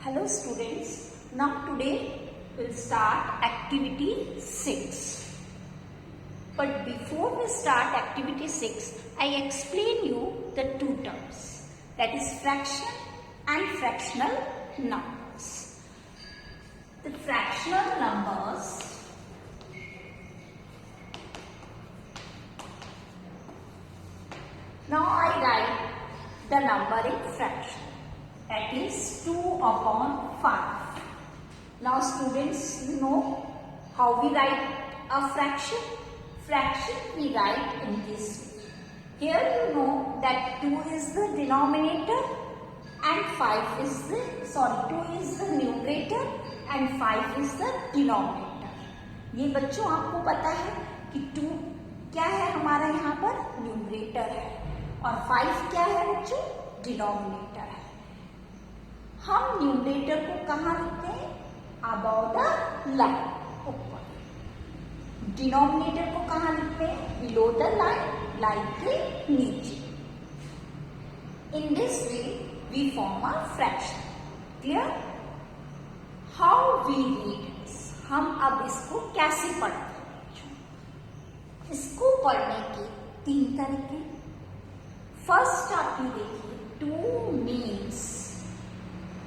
Hello students, now today we'll start activity 6. But before we start activity 6, I explain you the two terms, that is fraction and fractional numbers. The fractional numbers now I write the number in fraction. That is 2 upon 5. Now students, you know how we write a fraction? Fraction we write in this way. Here you know that 2 is the denominator and 2 is the numerator and 5 is the denominator. ये बच्चों आपको पता है कि 2 क्या है हमारा यहाँ पर न्यूमरेटर है और 5 क्या है बच्चों डिनोमिनेटर है. हम न्यूमरेटर को कहाँ लिखते हैं? अबव द लाइन, ऊपर. डिनोमिनेटर को कहाँ लिखते हैं? बिलो द लाइन, लाइन के नीचे. In this way we form a fraction. Clear? How we read this? हम अब इसको कैसे पढ़ते हैं? इसको पढ़ने के 3 तरीके. फर्स्ट आप ये देखिए, 2 means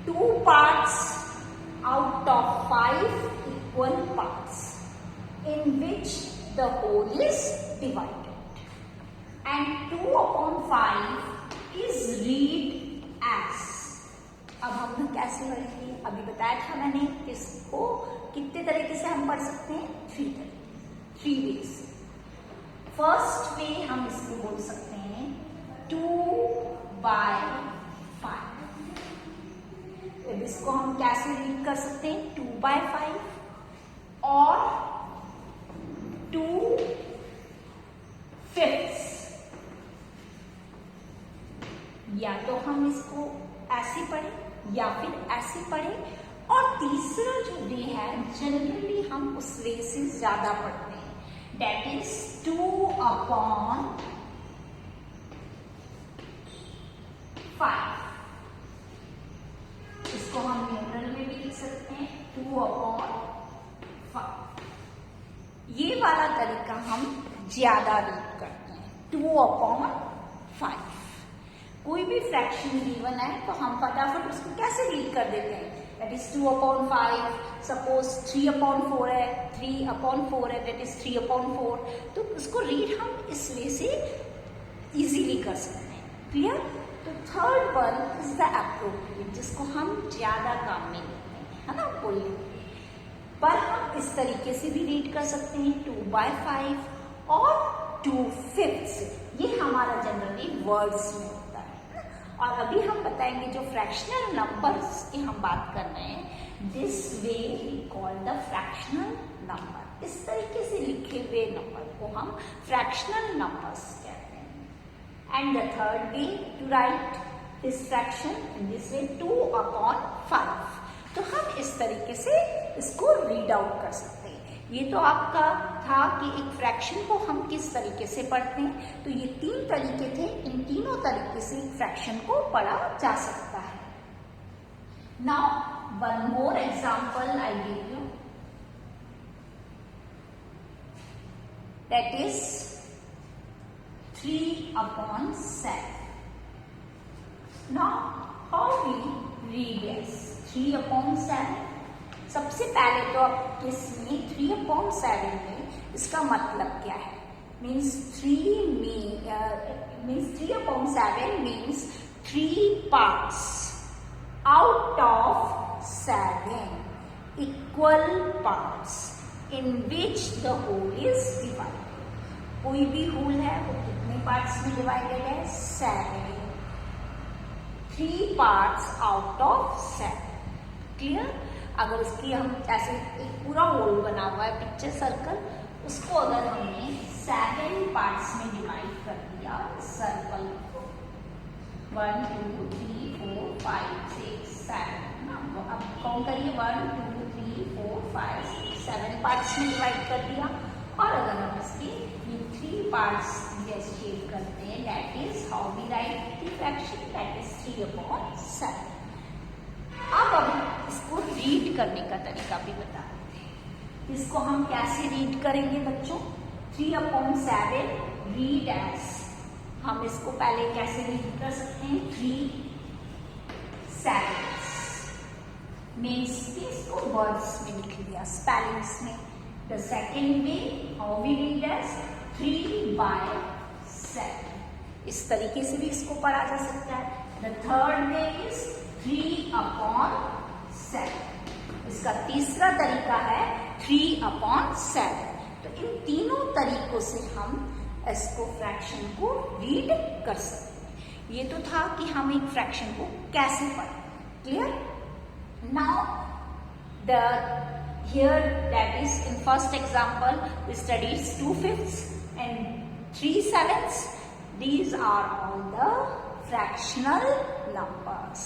2 parts out of 5 equal parts in which the whole is divided, and 2 upon 5 is read as. अब हम लोग कैसे पढ़ेंगे? अभी बताया था मैंने, इसको कितने तरीके से हम पढ़ सकते हैं? 3 तरीके, 3 ways. फर्स्ट वे हम इसको बोल सकते हैं 2 by 5. इसको हम कैसे रीड कर सकते हैं? 2 by 5 और 2/5. या तो हम इसको ऐसे पढ़ें या फिर ऐसे पढ़ें. और तीसरा जो वे है जनरली हम उस वे से ज्यादा पढ़ते हैं, दैट इज 2 upon 5. इसको हम न्यूमरल में भी लिख सकते हैं 2 upon 5. ये वाला तरीका हम ज्यादा रीड करते हैं, 2 upon 5. कोई भी फ्रैक्शन गिवन है तो हम फटाफट उसको कैसे रीड कर देते हैं? That is 2 upon 5. Suppose 3 upon 4 है, 3 upon 4 है, दैट इज 3 upon 4. तो उसको रीड हम इस वे से इजीली कर सकते हैं. क्लियर? तो third one is the appropriate, जिसको हम ज्यादा काम में लेते हैं, है ना, बोलने पर हम इस तरीके से भी रीड कर सकते हैं 2 by 5 और 2/5. ये हमारा जनरली वर्ड्स में होता है. और अभी हम बताएंगे जो फ्रैक्शनल नंबर्स की हम बात कर रहे हैं, this way we call the fractional number. इस तरीके से लिखे हुए नंबर को हम फ्रैक्शनल नंबर्स कहते हैं. And the third way to write this fraction in this way 2 upon 5. तो हम इस तरीके से इसको रीड आउट कर सकते हैं. ये तो आपका था कि एक फ्रैक्शन को हम किस तरीके से पढ़ते हैं. तो ये 3 तरीके थे. इन तीनों तरीके से एक फ्रैक्शन को पढ़ा जा सकता है. Now one more example I give you, that is 3 upon 7. Now how we read this? 3 upon 7. सबसे पहले तो आप इसमें 3 upon 7 में इसका मतलब क्या है? Means 3 upon 7 means 3 parts out of 7 equal parts in which the whole is divided. कोई भी होल है वो कितने पार्ट्स में डिवाइडेड है? 7. 3 parts आउट ऑफ 7. क्लियर? अगर इसकी हम ऐसे एक पूरा होल बना हुआ है पिक्चर सर्कल, उसको अगर हमने 7 पार्ट्स में डिवाइड कर दिया सर्कल को, 1 2 3 4 5 6 7, अब काउंट करिए 1 2 3 4 5 6 7 पार्ट्स में डिवाइड कर दिया. और अगर हम इसके 3 parts डिफरेंशिएट करते हैं, that is how we write the fraction, that is 3 upon 7. अब करने का तरीका भी बता रहे थे। इसको हम कैसे रीड करेंगे बच्चों? 3/7 रीड एज, हम इसको पहले कैसे रीड कर सकते हैं? 3/7 मीन्स कि इसको वर्ड्स में लिख लिया, स्पेलिंग्स में। The second way how we read as 3/7, इस तरीके से भी इसको पढ़ा जा सकता है। द थर्ड वे इज 3/7, इसका तीसरा तरीका है 3/7। तो इन तीनों तरीकों से हम इसको फ्रैक्शन को रीड कर सकते हैं। ये तो था कि हम एक फ्रैक्शन को कैसे पढ़ें, clear? Now here that is in first example we studied 2/5 and 3/7. These are all the fractional numbers.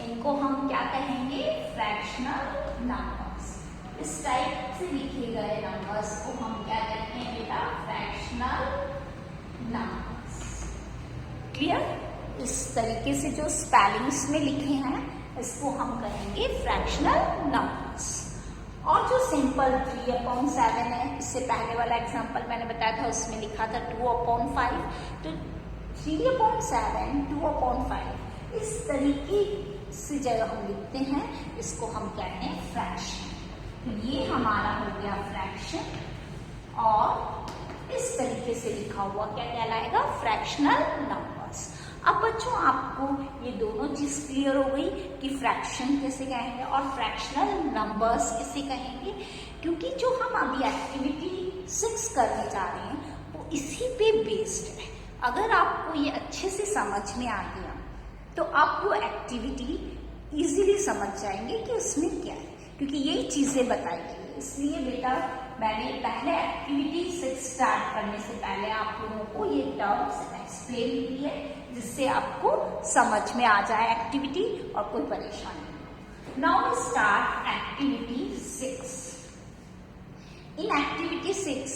इनको हम क्या कहेंगे? Fractional numbers. इस टाइप से लिखे गए नंबर्स को हम क्या कहते हैं बेटा? Fractional numbers. क्लियर? इस तरीके से जो स्पेलिंग्स में लिखे हैं इसको हम कहेंगे फ्रैक्शनल नंबर्स। और जो सिंपल 3/7 है, इससे पहले वाला एग्जांपल मैंने बताया था, उसमें लिखा था 2/5। तो 3/7, 2/5 इस तरीके से जब हम लिखते हैं इसको हम कहते हैं फ्रैक्शन। तो ये हमारा हो गया फ्रैक्शन, और इस तरीके से लिखा हुआ क्या कहलाएगा? Fractional numbers. अब बच्चों आपको ये दोनों चीज क्लियर हो गई कि फ्रैक्शन कैसे कहेंगे और फ्रैक्शनल नंबर्स कैसे कहेंगे, क्योंकि जो हम अभी एक्टिविटी 6 करने जा रहे हैं वो इसी पे बेस्ड है। अगर आपको ये अच्छे से समझ में आ गया तो आप वो एक्टिविटी इजीली समझ जाएंगे कि उसमें क्या है, क्योंकि यही चीजें बताई गई। इसलिए बेटा मैंने पहले एक्टिविटी 6 स्टार्ट करने से पहले आप लोगों को ये टर्म्स एक्सप्लेन की है, जिससे आपको समझ में आ जाए एक्टिविटी और कोई परेशानी नहीं। Now we start activity 6। In activity 6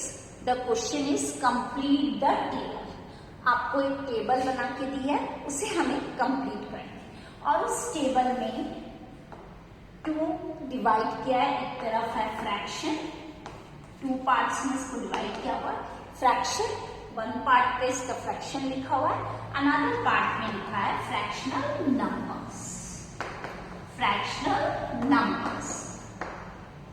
the question is complete the table. आपको एक टेबल बना के दी है, उसे हमें कंप्लीट करना है, और उस टेबल में 2 डिवाइड किया है। एक तरफ है फ्रैक्शन, 2 पार्ट्स में इसको डिवाइड किया हुआ है। फ्रैक्शन 1 पार्ट पे इसका फ्रैक्शन लिखा हुआ है, अनदर पार्ट में लिखा है फ्रैक्शनल नंबर्स। Fractional numbers.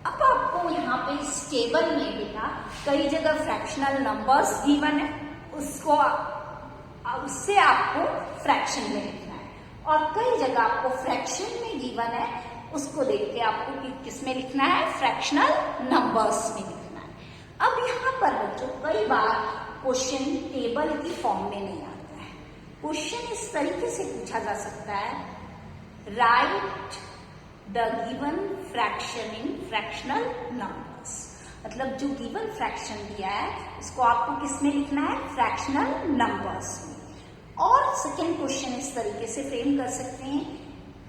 अब आपको यहाँ पे इस टेबल में बेटा कई जगह फ्रैक्शनल नंबर्स गिवन है, उससे आपको फ्रैक्शन में लिखना है, और कई जगह आपको फ्रैक्शन में गिवन है, उसको देख के आपको किस में लिखना है? फ्रैक्शनल नंबर्स में लिखना है। अब यहाँ पर बच्चों कई बार क्वेश्चन टेबल की फॉर्म में नहीं आता है। क्वेश्चन इस तरीके से पूछा जा सकता है, right the given fraction in fractional numbers. मतलब जो गिवन फ्रैक्शन दिया है उसको आपको किस में लिखना है? फ्रैक्शनल नंबर्स में। और सेकेंड क्वेश्चन इस तरीके से फ्रेम कर सकते हैं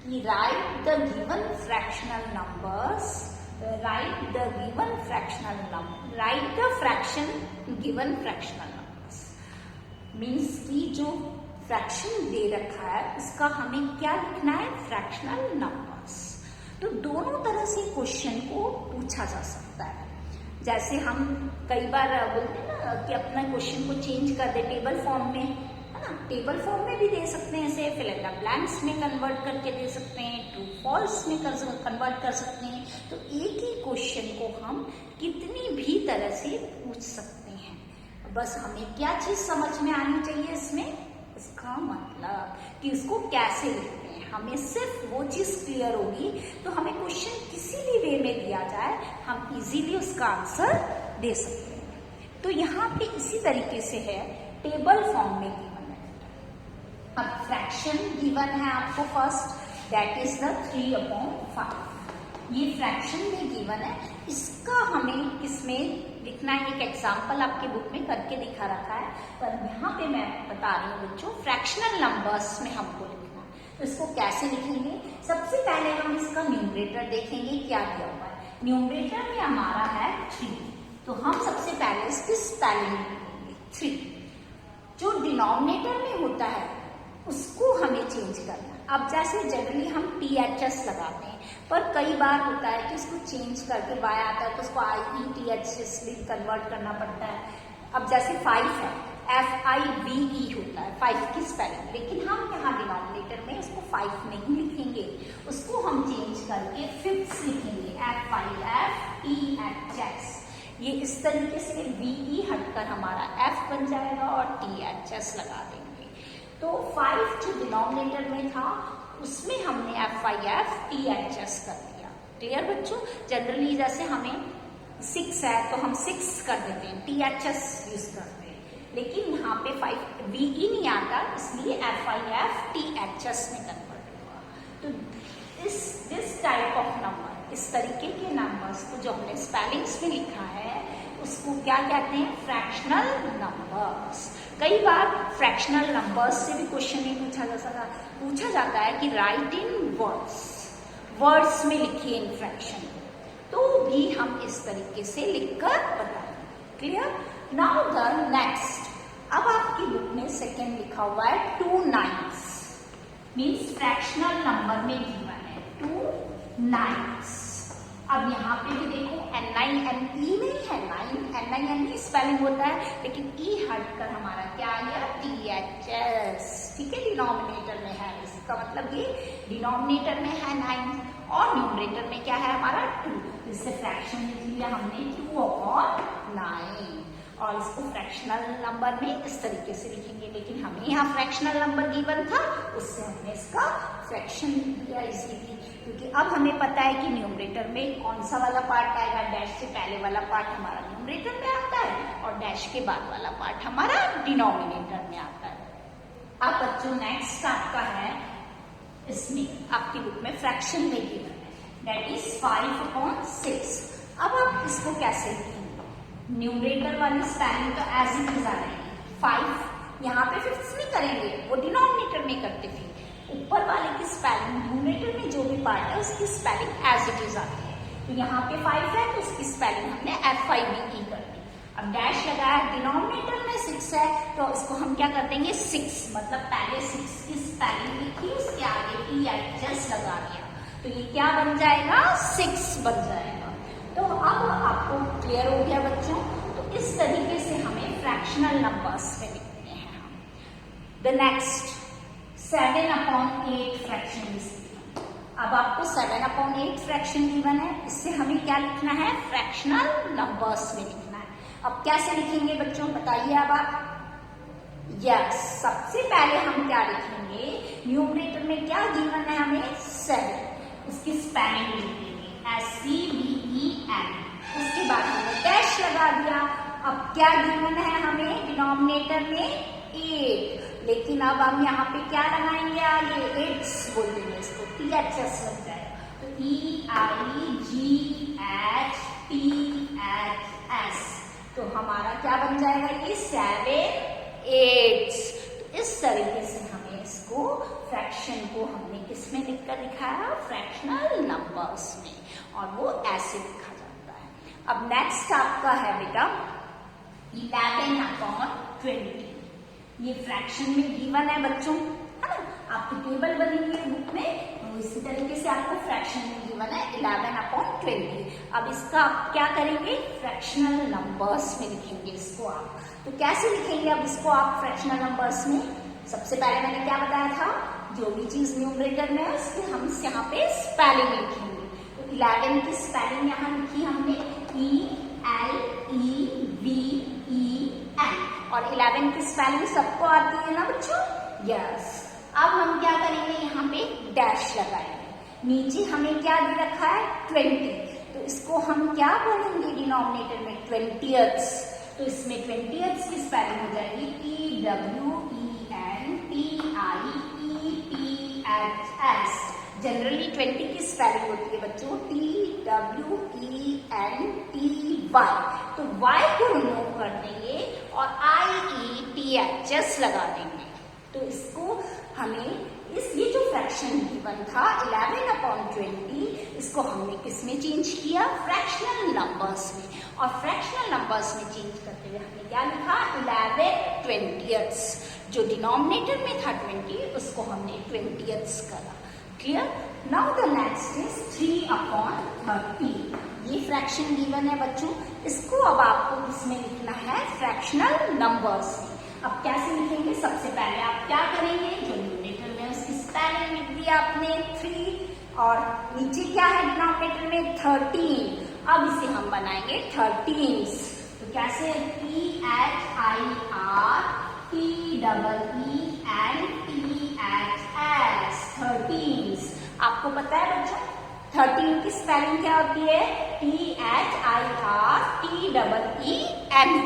कि right the given fractional numbers, right the given fractional number, right the fraction given fractional numbers. Means कि जो फ्रैक्शन दे रखा है उसका हमें क्या लिखना है? Fractional numbers. तो दोनों तरह से क्वेश्चन को पूछा जा सकता है। जैसे हम कई बार बोलते हैं ना कि अपना क्वेश्चन को चेंज कर दे टेबल फॉर्म में, है ना? टेबल फॉर्म में भी दे सकते हैं, ऐसे फिल इन द ब्लैंक्स में कन्वर्ट करके दे सकते हैं, ट्रू फॉल्स में कन्वर्ट कर सकते हैं। तो एक ही क्वेश्चन को हम कितनी भी तरह से पूछ सकते हैं, बस हमें क्या चीज समझ में आनी चाहिए इसमें, इसका मतलब कि उसको कैसे लिखते हैं। हमें सिर्फ वो चीज क्लियर होगी तो हमें क्वेश्चन किसी भी वे में दिया जाए हम इजीली उसका आंसर दे सकते हैं। तो यहाँ पे इसी तरीके से है, टेबल फॉर्म में गिवन है। अब फ्रैक्शन गिवन है आपको फर्स्ट, दैट इज द 3/5। ये फ्रैक्शन में गिवन है, इसका हमें इसमें लिखना है। एक एग्जाम्पल आपके बुक में करके दिखा रखा है, पर यहाँ पे मैं बता रही हूँ बच्चों फ्रैक्शनल नंबर्स में हमको लिखना है। तो इसको कैसे लिखेंगे? सबसे पहले हम इसका न्यूमरेटर देखेंगे क्या दिया हुआ है। न्यूमरेटर में हमारा है 3, तो हम सबसे पहले इसकी स्पेलिंग लिखेंगे 3। जो डिनोमिनेटर में होता है उसको हमें चेंज करना है। अब जैसे जनरली हम THS लगाते हैं, पर कई बार होता है कि उसको चेंज करके Y आता है तो उसको IETHS भी कन्वर्ट करना पड़ता है। अब जैसे 5 है, FIVE होता है 5 की स्पेलिंग, लेकिन हम यहाँ डिनोमिनेटर में उसको 5 नहीं लिखेंगे, उसको हम चेंज करके 5 लिखेंगे, FIFTHS। ये इस तरीके से VE हटकर हमारा F बन जाएगा और THS लगा देंगे। तो 5 जो डिनोमिनेटर में था उसमें हमने FIFTHS कर दिया। क्लियर बच्चों? जनरली जैसे हमें 6 है तो हम 6 कर देते हैं, THS यूज करते हैं, लेकिन यहाँ पे 5 VE नहीं आता, इसलिए FIFTHS में कन्वर्ट हुआ। तो दिस टाइप ऑफ नंबर, इस तरीके के नंबर्स को जो हमने स्पेलिंग्स में लिखा है उसको क्या कहते हैं? Fractional numbers. कई बार फ्रैक्शनल नंबर्स से भी क्वेश्चन नहीं पूछा जाता है कि राइट इन वर्ड्स में लिखिए इन फ्रैक्शन, तो भी हम इस तरीके से लिखकर बताएंगे। क्लियर? नाउ द नेक्स्ट, अब आपकी बुक में सेकेंड लिखा हुआ है 2 9s, मीन्स फ्रैक्शनल नंबर में गिवन है 2 9s। अब यहाँ पे भी देखो N9 NE नहीं है, 9 N9 NE स्पेलिंग होता है, लेकिन E हटकर हमारा क्या आ गया? THS। ठीक है, डिनोमिनेटर में है, इसका मतलब ये डिनोमिनेटर में है 9 और न्यूमरेटर में क्या है हमारा 2, इससे फ्रैक्शन लिख लिया हमने 2/9 और इसको फ्रैक्शनल नंबर में इस तरीके से लिखेंगे, लेकिन हमें यहाँ फ्रैक्शनल नंबर गिवन था, उससे हमने इसका फ्रैक्शन लिख दिया इजीली, क्योंकि अब हमें पता है कि न्यूमरेटर में कौन सा वाला पार्ट आएगा। डैश से पहले वाला पार्ट हमारा न्यूमरेटर में आता है और डैश के बाद वाला पार्ट हमारा डिनोमिनेटर में आता है। अब बच्चों नेक्स्ट आपका है, इसमें आपकी बुक में फ्रैक्शन में गिवन है, दैट इज 5/6। अब आप इसको कैसे लिखेंगे? न्यूमरेटर वाली स्पेलिंग तो एज इट इज आ रहेगी, 5 यहाँ पे 5 नहीं करेंगे, वो डिनोमिनेटर में करते थे। ऊपर वाले की स्पेलिंग, न्यूमरेटर में जो भी पार्ट है उसकी स्पेलिंग एज इट इज आती है, तो यहाँ पे 5 है तो उसकी स्पेलिंग हमने FIVE कर दी। अब डैश लगाया, डिनोमिनेटर में 6 है तो इसको हम क्या कर देंगे? 6, मतलब पहले 6 की स्पेलिंग लिखी, उसके आगे THS लगा दिया, तो ये क्या बन जाएगा? 6 बन जाएगा। तो अब आपको क्लियर हो गया बच्चों? तो इस तरीके से हमें फ्रैक्शनल नंबर्स में लिखते हैं हम। The next 7/8 fraction. अब आपको 7/8 फ्रैक्शन गिवन है, इससे हमें क्या लिखना है? फ्रैक्शनल नंबर्स में लिखना है। अब कैसे लिखेंगे बच्चों, बताइए अब आप। यस, सबसे पहले हम क्या लिखेंगे? न्यूमरेटर में क्या गिवन है हमें? 7, उसकी स्पेलिंग लिखेंगे SCBEN, उसके बाद हमने डैश लगा दिया। अब क्या गिवन है हमें? डिनोमिनेटर में 8, लेकिन अब हम यहाँ पे क्या लगाएंगे? आगे 8 बोल देंगे, इसको THS लग जाएगा, तो EIGHTHS, तो हमारा क्या बन जाएगा? ये 7 8। तो इस तरीके से हमें इसको फ्रैक्शन को हमने किस में लिखकर दिखाया? फ्रैक्शनल नंबर्स में, और वो ऐसे लिखा जाता है। अब नेक्स्ट आपका है बेटा 11/20, ये फ्रैक्शन में गिवन है बच्चों, है ना? आपकी टेबल बनी हुई है बुक में, तो इसी तरीके से आपको फ्रैक्शन में गिवन है 11/20। अब इसका आप क्या करेंगे? फ्रैक्शनल नंबर्स में लिखेंगे इसको आप। तो कैसे लिखेंगे अब इसको आप फ्रैक्शनल नंबर्स में? सबसे पहले मैंने क्या बताया था, जो भी चीज न्यूमरेटर में है उसकी हम यहाँ पे स्पेलिंग लिखेंगे। तो 11 की स्पेलिंग यहाँ लिखी हमने ELEVEN, और 11 की स्पेलिंग सबको आती है ना बच्चों? यस। अब हम क्या करेंगे? यहाँ पे डैश लगाएंगे, नीचे हमें क्या दे रखा है? 20, तो इसको हम क्या बोलेंगे डिनोमिनेटर में? 20ths, तो इसमें 20ths की स्पेलिंग हो जाएगी TWENTIEPHS। जनरली 20 की स्पेलिंग होती है बच्चों TWENTY, तो Y को रिमूव कर देंगे और IETHS लगा देंगे। तो इसको हमें ये जो फ्रैक्शन गिवन था 11/20, इसको हमने किस में चेंज किया? फ्रैक्शनल नंबर्स में, और फ्रैक्शनल नंबर्स में चेंज करते हुए हमने क्या लिखा? 11/20। जो डिनोमिनेटर में था 20 उसको हमने 20ths करा। Clear? Now the next is 3/30। ये फ्रैक्शन गिवन है बच्चों, इसको अब आपको इसमें लिखना है फ्रैक्शनल नंबर्स में। अब कैसे लिखेंगे? सबसे पहले आप क्या करेंगे, जो न्यूमरेटर में उसकी स्पेलिंग लिख दिया आपने 3 और नीचे क्या है डिनोमिनेटर में 13। अब इसे हम बनाएंगे 13s। तो कैसे? THIRTEENS 13s। आपको पता है बच्चों 13 की स्पेलिंग क्या होती है? THIRTEEN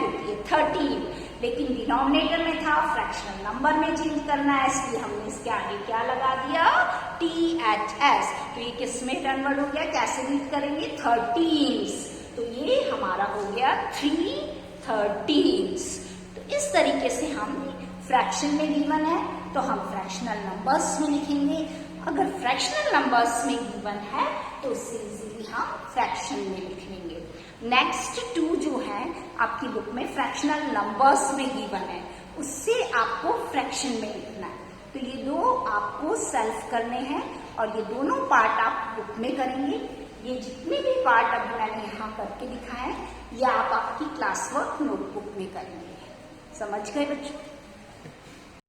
होती है 13। लेकिन डिनोमिनेटर में था, फ्रैक्शनल नंबर में चेंज करना है, इसलिए हमने इसके आगे क्या लगा दिया? THS। तो ये किस में कन्वर्ट हो गया? कैसे रीड करेंगे? 13s। तो ये हमारा हो गया 3/13। तो इस तरीके से हम फ्रैक्शन में गिवन है तो हम फ्रैक्शनल नंबर्स में लिखेंगे। अगर फ्रैक्शनल नंबर्स में गिवन है तो उससे इजीली हम फ्रैक्शन में लिख लेंगे। नेक्स्ट 2 जो है आपकी बुक में फ्रैक्शनल नंबर्स में गिवन है, उससे आपको फ्रैक्शन में लिखना है। तो ये 2 आपको सेल्फ करने हैं और ये दोनों पार्ट आप बुक में करेंगे। ये जितने भी पार्ट अब मैंने यहाँ करके दिखाए ये आप आपकी क्लास वर्क नोटबुक में करेंगे। समझ गए बच्चों?